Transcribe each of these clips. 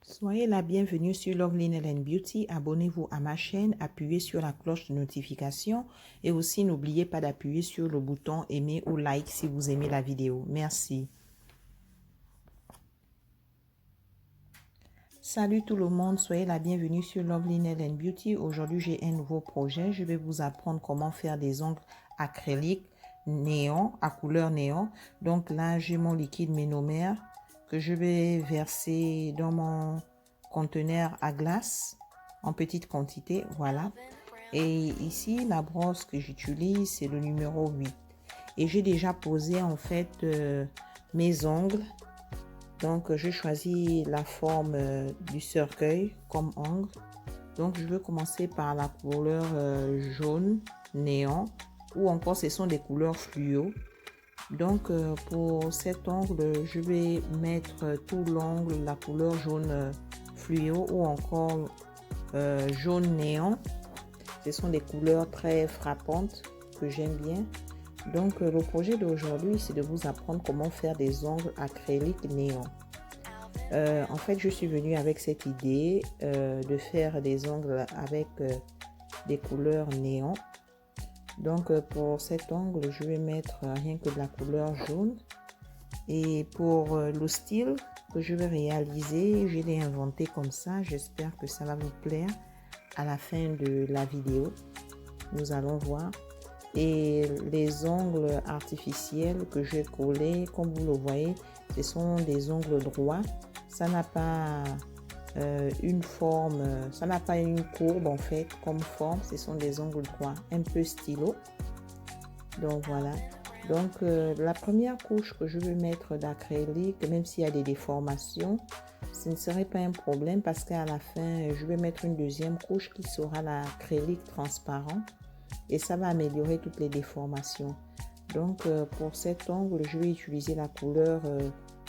Soyez la bienvenue sur Lovely Nail & Beauty. Abonnez-vous à ma chaîne, appuyez sur la cloche de notification et aussi n'oubliez pas d'appuyer sur le bouton aimer ou like si vous aimez la vidéo. Merci. Salut tout le monde, soyez la bienvenue sur Lovely Nail & Beauty. Aujourd'hui, j'ai un nouveau projet. Je vais vous apprendre comment faire des ongles acryliques néon, à couleur néon. Donc là, j'ai mon liquide ménomère que je vais verser dans mon conteneur à glace en petite quantité. Voilà. Et ici, la brosse que j'utilise, c'est le numéro 8. Et j'ai déjà posé en fait mes ongles. Donc, je choisis la forme du cercueil comme ongle. Donc, je vais commencer par la couleur jaune, néon, ou encore ce sont des couleurs fluo. Donc, pour cet ongle, je vais mettre tout l'ongle, la couleur jaune fluo ou encore jaune néon. Ce sont des couleurs très frappantes que j'aime bien. Donc, le projet d'aujourd'hui, c'est de vous apprendre comment faire des ongles acryliques néon. En fait, je suis venue avec cette idée de faire des ongles avec des couleurs néon. Donc, pour cet ongle, je vais mettre rien que de la couleur jaune. Et pour le style que je vais réaliser, je l'ai inventé comme ça. J'espère que ça va vous plaire à la fin de la vidéo. Nous allons voir. Et les ongles artificiels que j'ai collés, comme vous le voyez, ce sont des ongles droits. Ça n'a pas une forme, ça n'a pas une courbe en fait comme forme. Ce sont des ongles droits, un peu stylo. Donc voilà. Donc la première couche que je vais mettre d'acrylique, même s'il y a des déformations, ce ne serait pas un problème parce qu'à la fin, je vais mettre une deuxième couche qui sera l'acrylique transparent. Et ça va améliorer toutes les déformations. Donc, pour cet ongle, je vais utiliser la couleur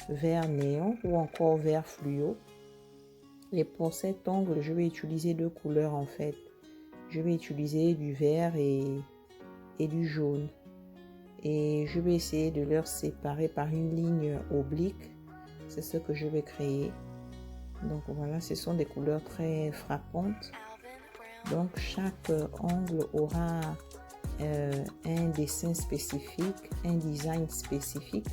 vert néon ou encore vert fluo. Et pour cet ongle, je vais utiliser deux couleurs en fait. Je vais utiliser du vert et du jaune. Et je vais essayer de leur séparer par une ligne oblique. C'est ce que je vais créer. Donc voilà, ce sont des couleurs très frappantes. Donc, chaque ongle aura un dessin spécifique, un design spécifique.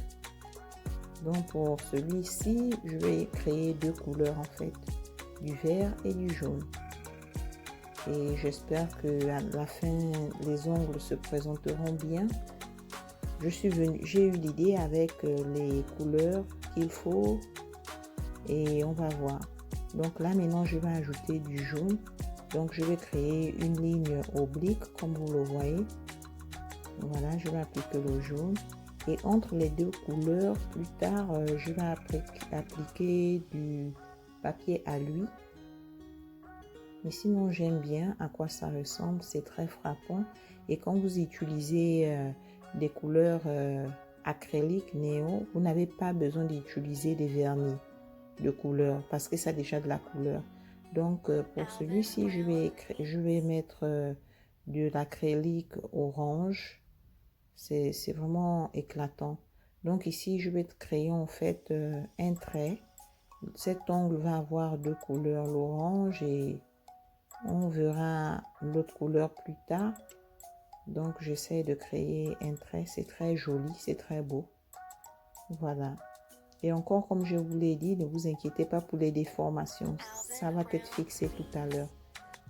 Donc, pour celui-ci, je vais créer deux couleurs en fait, du vert et du jaune. Et j'espère que à la fin, les ongles se présenteront bien. J'ai eu l'idée avec les couleurs qu'il faut et on va voir. Donc là, maintenant, je vais ajouter du jaune. Donc, je vais créer une ligne oblique, comme vous le voyez. Voilà, je vais appliquer le jaune. Et entre les deux couleurs, plus tard, je vais appliquer du papier à lui. Mais sinon, j'aime bien à quoi ça ressemble. C'est très frappant. Et quand vous utilisez des couleurs acryliques néon, vous n'avez pas besoin d'utiliser des vernis de couleur parce que ça a déjà de la couleur. Donc, pour celui-ci, je vais mettre de l'acrylique orange. C'est vraiment éclatant. Donc, ici, je vais créer en fait un trait. Cet ongle va avoir deux couleurs, l'orange et on verra l'autre couleur plus tard. Donc, j'essaie de créer un trait. C'est très joli, c'est très beau. Voilà. Et encore, comme je vous l'ai dit, ne vous inquiétez pas pour les déformations. Ça va être fixé tout à l'heure.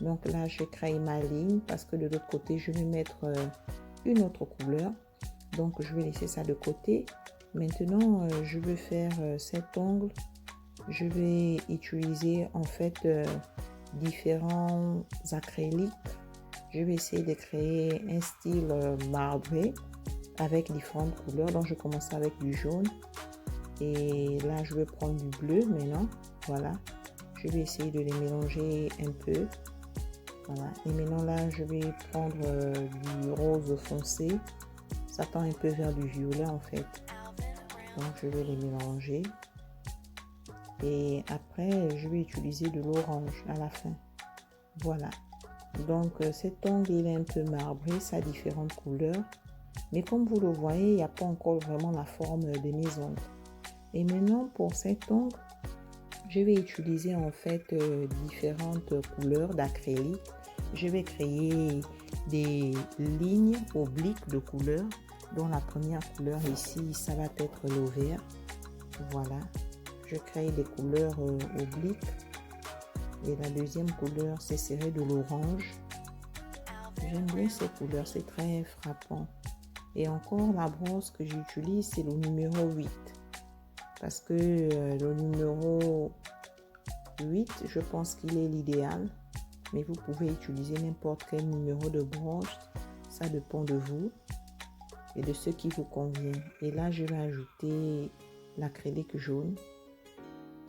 Donc là, je crée ma ligne parce que de l'autre côté, je vais mettre une autre couleur. Donc, je vais laisser ça de côté. Maintenant, je vais faire cet ongle. Je vais utiliser en fait différents acryliques. Je vais essayer de créer un style marbré avec différentes couleurs. Donc, je commence avec du jaune. Et là, je vais prendre du bleu maintenant. Voilà. Je vais essayer de les mélanger un peu. Voilà. Et maintenant, là, je vais prendre du rose foncé. Ça tend un peu vers du violet, en fait. Donc, je vais les mélanger. Et après, je vais utiliser de l'orange à la fin. Voilà. Donc, cet ongle, il est un peu marbré. Ça a différentes couleurs. Mais comme vous le voyez, il n'y a pas encore vraiment la forme de mes ongles. Et maintenant, pour cet ongle, Je vais utiliser en fait différentes couleurs d'acrylique. Je vais créer des lignes obliques de couleurs, dont la première couleur ici, ça va être le vert. Voilà, je crée des couleurs obliques. Et la deuxième couleur, ce serait de l'orange. J'aime bien ces couleurs, c'est très frappant. Et encore, la brosse que j'utilise, c'est le numéro 8. Parce que le numéro 8, je pense qu'il est l'idéal. Mais vous pouvez utiliser n'importe quel numéro de brosse. Ça dépend de vous et de ce qui vous convient. Et là, je vais ajouter l'acrylique jaune.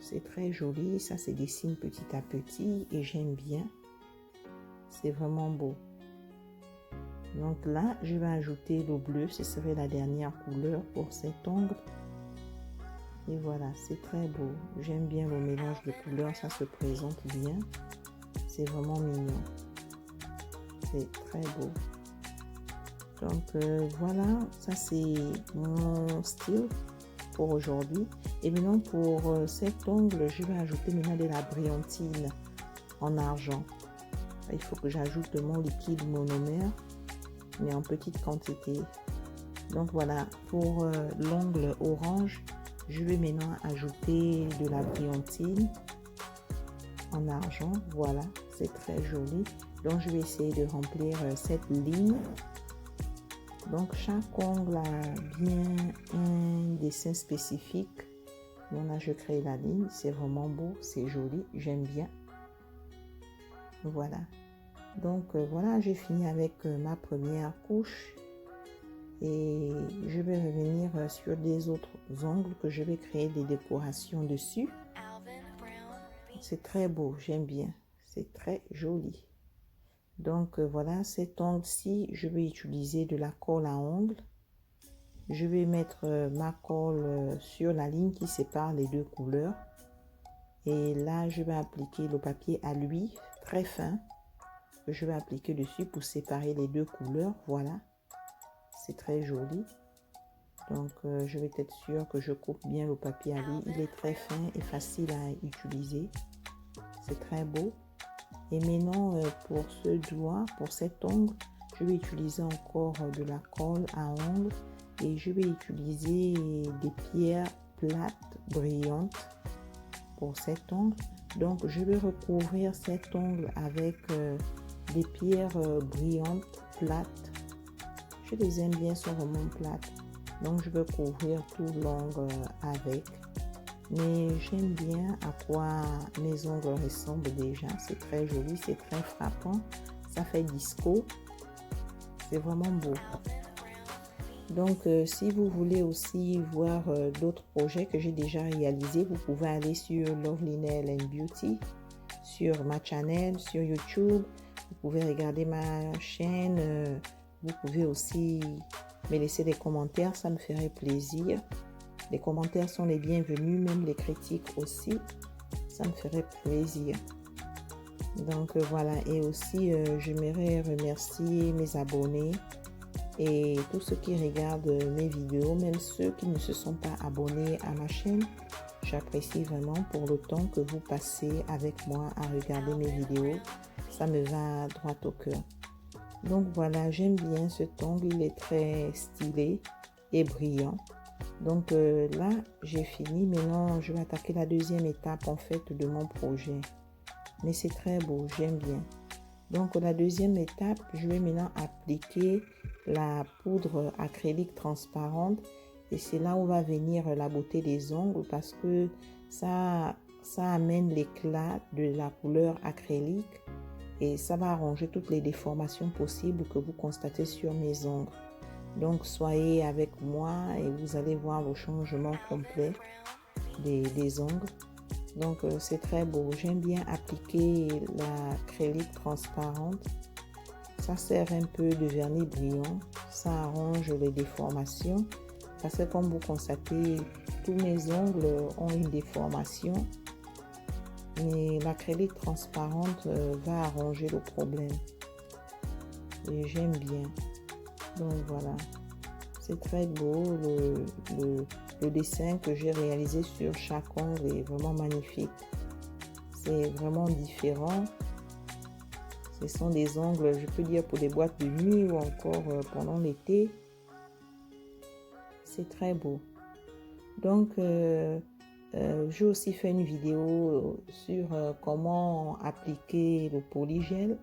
C'est très joli. Ça se dessine petit à petit et j'aime bien. C'est vraiment beau. Donc là, je vais ajouter le bleu. Ce serait la dernière couleur pour cet ongle. Et voilà, c'est très beau. J'aime bien le mélange de couleurs. Ça se présente bien. C'est vraiment mignon. C'est très beau. Donc voilà, ça c'est mon style pour aujourd'hui. Et maintenant pour cet ongle, je vais ajouter maintenant de la brillantine en argent. Il faut que j'ajoute de mon liquide monomère, mais en petite quantité. Donc voilà, pour l'ongle orange, je vais maintenant ajouter de la brillantine en argent. Voilà, c'est très joli. Donc je vais essayer de remplir cette ligne. Donc chaque ongle a bien un dessin spécifique. Donc là je crée la ligne, c'est vraiment beau, c'est joli, j'aime bien. Voilà. Donc voilà, j'ai fini avec ma première couche. Et je vais revenir sur des autres ongles que je vais créer des décorations dessus. C'est très beau, j'aime bien, c'est très joli. Donc voilà, cet ongle-ci, je vais utiliser de la colle à ongles. Je vais mettre ma colle sur la ligne qui sépare les deux couleurs. Et là, je vais appliquer le papier à l'huile très fin que je vais appliquer dessus pour séparer les deux couleurs. Voilà, c'est très joli. Donc je vais être sûre que je coupe bien le papier à l'huile. Il est très fin et facile à utiliser. C'est très beau. Et maintenant pour ce doigt, pour cet ongle, je vais utiliser encore de la colle à ongles et je vais utiliser des pierres plates brillantes pour cet ongle. Donc je vais recouvrir cet ongle avec des pierres brillantes plates. Je les aime bien, sont vraiment plates. Donc je vais couvrir tout l'ongle avec. Mais j'aime bien à quoi mes ongles ressemblent déjà. C'est très joli, c'est très frappant. Ça fait disco. C'est vraiment beau. Donc, si vous voulez aussi voir d'autres projets que j'ai déjà réalisés, vous pouvez aller sur Lovely Nail and Beauty, sur ma chaîne, sur YouTube. Vous pouvez regarder ma chaîne. Vous pouvez aussi me laisser des commentaires, ça me ferait plaisir. Les commentaires sont les bienvenus, même les critiques aussi. Ça me ferait plaisir. Donc voilà, et aussi j'aimerais remercier mes abonnés et tous ceux qui regardent mes vidéos, même ceux qui ne se sont pas abonnés à ma chaîne. J'apprécie vraiment pour le temps que vous passez avec moi à regarder mes vidéos. Ça me va droit au cœur. Donc voilà, j'aime bien cet ongle, il est très stylé et brillant. Donc là, j'ai fini. Maintenant, je vais attaquer la deuxième étape en fait de mon projet. Mais c'est très beau, j'aime bien. Donc la deuxième étape, je vais maintenant appliquer la poudre acrylique transparente. Et c'est là où va venir la beauté des ongles parce que ça amène l'éclat de la couleur acrylique. Et ça va arranger toutes les déformations possibles que vous constatez sur mes ongles. Donc soyez avec moi et vous allez voir le changement complet des ongles. Donc c'est très beau. J'aime bien appliquer l'acrylique transparente. Ça sert un peu de vernis brillant. Ça arrange les déformations. Parce que comme vous constatez, tous mes ongles ont une déformation. Mais l'acrylique transparente va arranger le problème. Et j'aime bien. Donc voilà, c'est très beau, le dessin que j'ai réalisé sur chaque ongle est vraiment magnifique. C'est vraiment différent. Ce sont des ongles, je peux dire, pour des boîtes de nuit ou encore pendant l'été. C'est très beau. Donc, j'ai aussi fait une vidéo sur comment appliquer le polygel.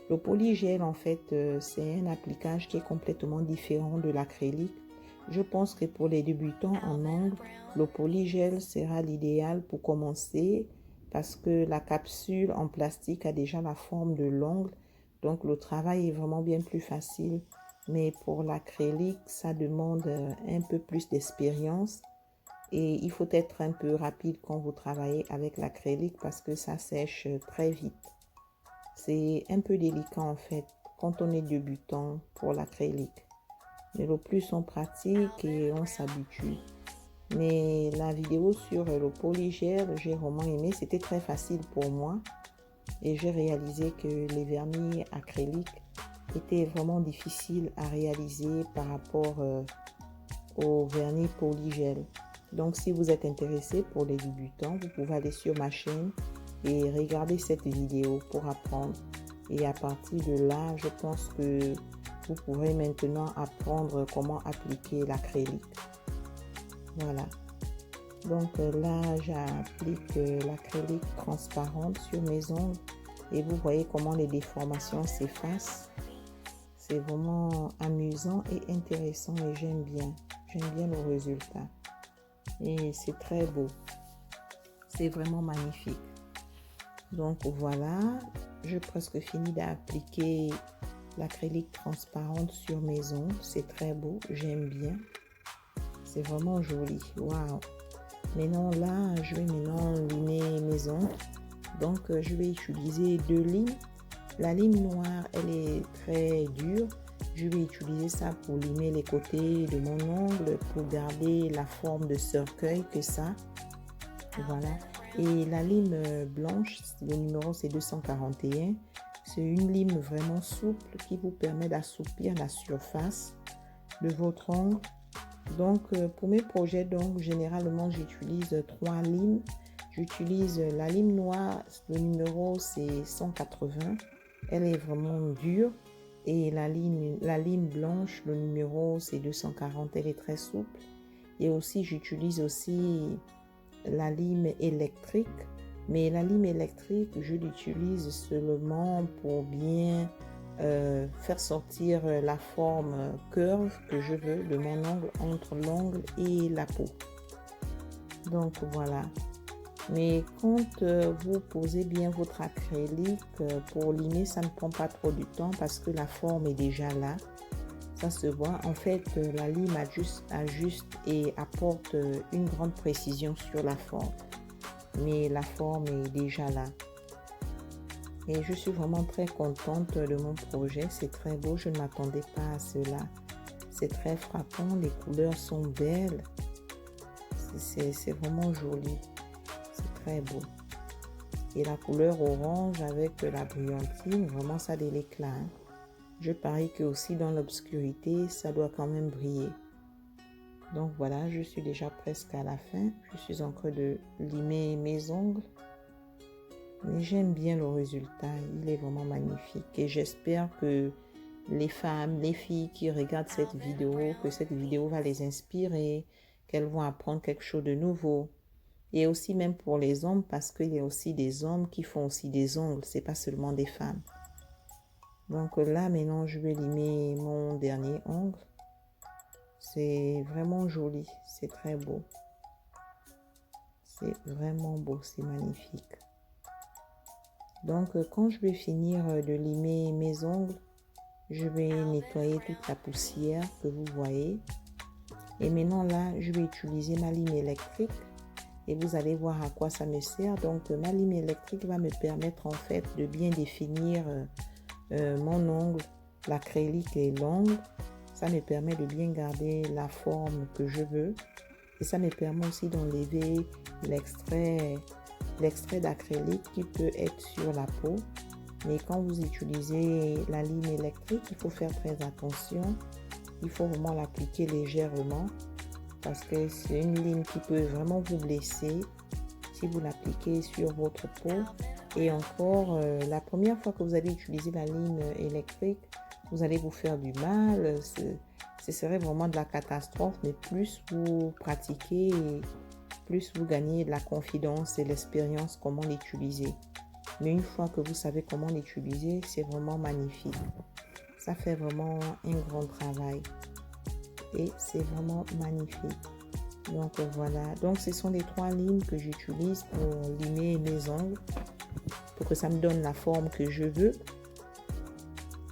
Le polygel, en fait, c'est un appliquage qui est complètement différent de l'acrylique. Je pense que pour les débutants en ongles, le polygel sera l'idéal pour commencer parce que la capsule en plastique a déjà la forme de l'ongle. Donc, le travail est vraiment bien plus facile. Mais pour l'acrylique, ça demande un peu plus d'expérience. Et il faut être un peu rapide quand vous travaillez avec l'acrylique parce que ça sèche très vite. C'est un peu délicat en fait quand on est débutant pour l'acrylique. Mais le plus on pratique et on s'habitue. Mais la vidéo sur le polygel, j'ai vraiment aimé. C'était très facile pour moi. Et j'ai réalisé que les vernis acryliques étaient vraiment difficiles à réaliser par rapport au vernis polygel. Donc, si vous êtes intéressé pour les débutants, vous pouvez aller sur ma chaîne et regarder cette vidéo pour apprendre. Et à partir de là, je pense que vous pourrez maintenant apprendre comment appliquer l'acrylique. Voilà. Donc là, j'applique l'acrylique transparente sur mes ongles et vous voyez comment les déformations s'effacent. C'est vraiment amusant et intéressant et j'aime bien. J'aime bien le résultat. Et c'est très beau. C'est vraiment magnifique. Donc voilà, j'ai presque fini d'appliquer l'acrylique transparente sur mes ongles. C'est très beau, j'aime bien. C'est vraiment joli. Waouh! Maintenant là, je vais maintenant limer mes ongles. Donc je vais utiliser 2 lignes. La ligne noire, elle est très dure. Je vais utiliser ça pour limer les côtés de mon ongle pour garder la forme de cercueil que ça. Voilà. Et la lime blanche, le numéro c'est 241. C'est une lime vraiment souple qui vous permet d'assouplir la surface de votre ongle. Donc pour mes projets, donc généralement j'utilise 3 limes. J'utilise la lime noire, le numéro c'est 180. Elle est vraiment dure. Et la lime blanche, le numéro c'est 240, elle est très souple. Et aussi j'utilise aussi la lime électrique. Mais la lime électrique, je l'utilise seulement pour bien faire sortir la forme curve que je veux de mon ongle entre l'ongle et la peau. Donc voilà. Mais quand vous posez bien votre acrylique pour limer, ça ne prend pas trop de temps parce que la forme est déjà là. Ça se voit. En fait, la lime ajuste et apporte une grande précision sur la forme. Mais la forme est déjà là. Et je suis vraiment très contente de mon projet. C'est très beau. Je ne m'attendais pas à cela. C'est très frappant. Les couleurs sont belles. C'est vraiment joli. Très beau. Et la couleur orange avec la brillantine, vraiment ça a de l'éclat. Hein. Je parie que aussi dans l'obscurité, ça doit quand même briller. Donc voilà, je suis déjà presque à la fin. Je suis en train de limer mes ongles. Mais j'aime bien le résultat. Il est vraiment magnifique. Et j'espère que les femmes, les filles qui regardent cette vidéo, que cette vidéo va les inspirer, qu'elles vont apprendre quelque chose de nouveau. Et aussi même pour les hommes, parce qu'il y a aussi des hommes qui font aussi des ongles, c'est pas seulement des femmes. Donc là, maintenant, je vais limer mon dernier ongle. C'est vraiment joli, c'est très beau. C'est vraiment beau, c'est magnifique. Donc quand je vais finir de limer mes ongles, je vais nettoyer toute la poussière que vous voyez. Et maintenant là, je vais utiliser ma lime électrique. Et vous allez voir à quoi ça me sert. Donc ma lime électrique va me permettre en fait de bien définir mon ongle, l'acrylique et l'ongle. Ça me permet de bien garder la forme que je veux. Et ça me permet aussi d'enlever l'extrait d'acrylique qui peut être sur la peau. Mais quand vous utilisez la lime électrique, il faut faire très attention. Il faut vraiment l'appliquer légèrement parce que c'est une ligne qui peut vraiment vous blesser si vous l'appliquez sur votre peau. Et encore, la première fois que vous allez utiliser la ligne électrique, vous allez vous faire du mal. Ce serait vraiment de la catastrophe, mais plus vous pratiquez, plus vous gagnez de la confidence et l'expérience comment l'utiliser. Mais une fois que vous savez comment l'utiliser, c'est vraiment magnifique. Ça fait vraiment un grand travail et c'est vraiment magnifique. Donc voilà, donc ce sont les 3 lignes que j'utilise pour limer mes ongles, pour que ça me donne la forme que je veux,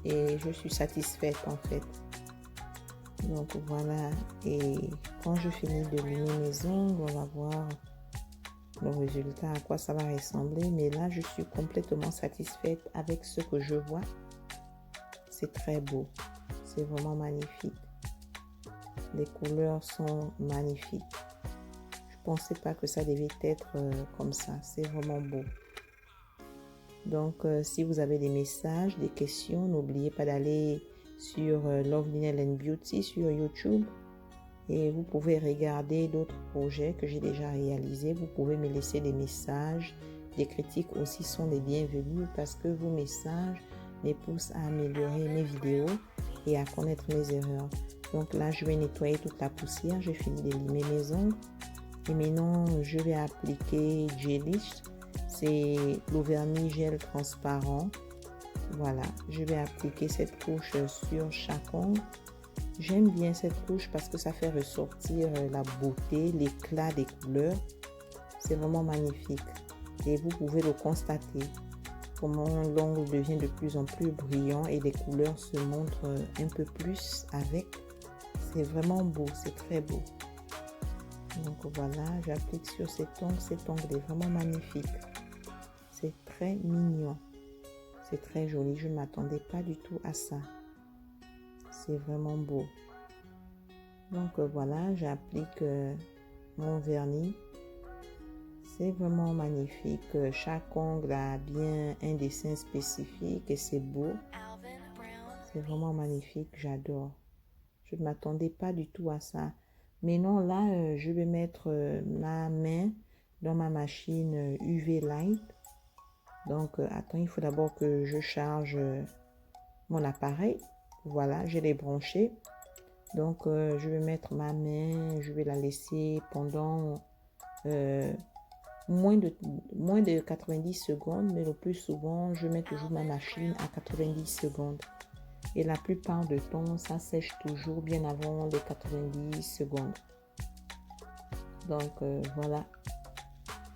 et je suis satisfaite en fait. Donc voilà, et quand je finis de limer mes ongles, on va voir le résultat, à quoi ça va ressembler. Mais là, je suis complètement satisfaite avec ce que je vois. C'est très beau, c'est vraiment magnifique. Les couleurs sont magnifiques. Je ne pensais pas que ça devait être comme ça. C'est vraiment beau. Donc, si vous avez des messages, des questions, n'oubliez pas d'aller sur Lovely Nail & Beauty sur YouTube. Et vous pouvez regarder d'autres projets que j'ai déjà réalisés. Vous pouvez me laisser des messages. Des critiques aussi sont les bienvenus parce que vos messages me poussent à améliorer mes vidéos et à connaître mes erreurs. Donc là, je vais nettoyer toute la poussière. J'ai fini de limer mes ongles. Et maintenant, je vais appliquer Gelish. C'est le vernis gel transparent. Voilà, je vais appliquer cette couche sur chaque ongle. J'aime bien cette couche parce que ça fait ressortir la beauté, l'éclat des couleurs. C'est vraiment magnifique. Et vous pouvez le constater. Comment l'ongle devient de plus en plus brillant et les couleurs se montrent un peu plus avec. C'est vraiment beau, c'est très beau. Donc voilà, j'applique sur cet ongle. Cet ongle est vraiment magnifique. C'est très mignon. C'est très joli. Je ne m'attendais pas du tout à ça. C'est vraiment beau. Donc voilà, j'applique mon vernis. C'est vraiment magnifique. Chaque ongle a bien un dessin spécifique et c'est beau. C'est vraiment magnifique, j'adore. Je ne m'attendais pas du tout à ça. Mais non, là, je vais mettre ma main dans ma machine UV Light. Donc, attends, il faut d'abord que je charge mon appareil. Voilà, je l'ai branché. Donc, je vais mettre ma main, je vais la laisser pendant moins de 90 secondes. Mais le plus souvent, je mets toujours ma machine à 90 secondes. Et la plupart du temps, ça sèche toujours bien avant les 90 secondes. Donc, voilà.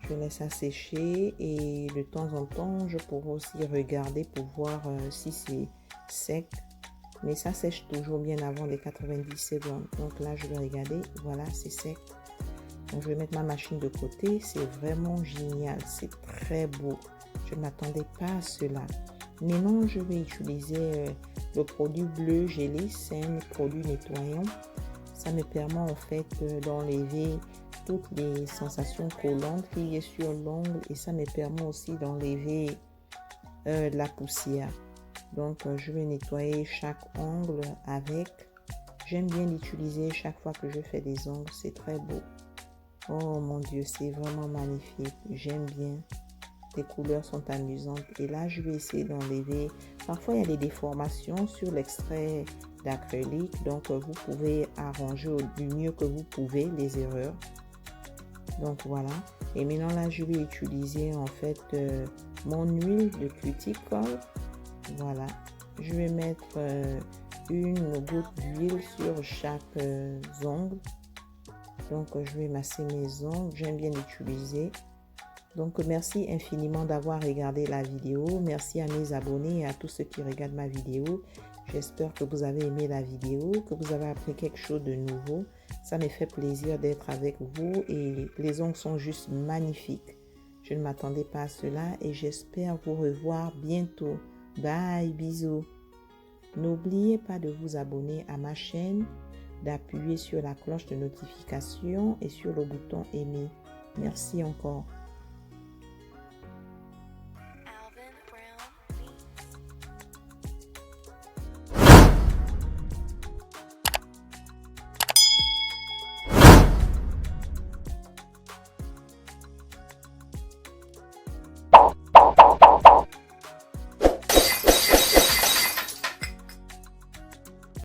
Je laisse ça sécher et de temps en temps, je pourrais aussi regarder pour voir si c'est sec. Mais ça sèche toujours bien avant les 90 secondes. Donc là, je vais regarder. Voilà, c'est sec. Donc, je vais mettre ma machine de côté. C'est vraiment génial. C'est très beau. Je ne m'attendais pas à cela. Maintenant, je vais utiliser le produit bleu Gelish. C'est un produit nettoyant. Ça me permet en fait d'enlever toutes les sensations collantes qu'il y a sur l'ongle. Et ça me permet aussi d'enlever la poussière. Donc, je vais nettoyer chaque ongle avec. J'aime bien l'utiliser chaque fois que je fais des ongles. C'est très beau. Oh mon Dieu, c'est vraiment magnifique. J'aime bien. Les couleurs sont amusantes. Et là, je vais essayer d'enlever. Parfois, il y a des déformations sur l'extrait d'acrylique. Donc, vous pouvez arranger du mieux que vous pouvez les erreurs. Donc, voilà. Et maintenant, là, je vais utiliser en fait mon huile de cuticle. Voilà, je vais mettre une goutte d'huile sur chaque ongle. Donc, je vais masser mes ongles. J'aime bien l'utiliser. Donc, merci infiniment d'avoir regardé la vidéo. Merci à mes abonnés et à tous ceux qui regardent ma vidéo. J'espère que vous avez aimé la vidéo, que vous avez appris quelque chose de nouveau. Ça me fait plaisir d'être avec vous et les ongles sont juste magnifiques. Je ne m'attendais pas à cela et j'espère vous revoir bientôt. Bye, bisous. N'oubliez pas de vous abonner à ma chaîne, d'appuyer sur la cloche de notification et sur le bouton aimer. Merci encore.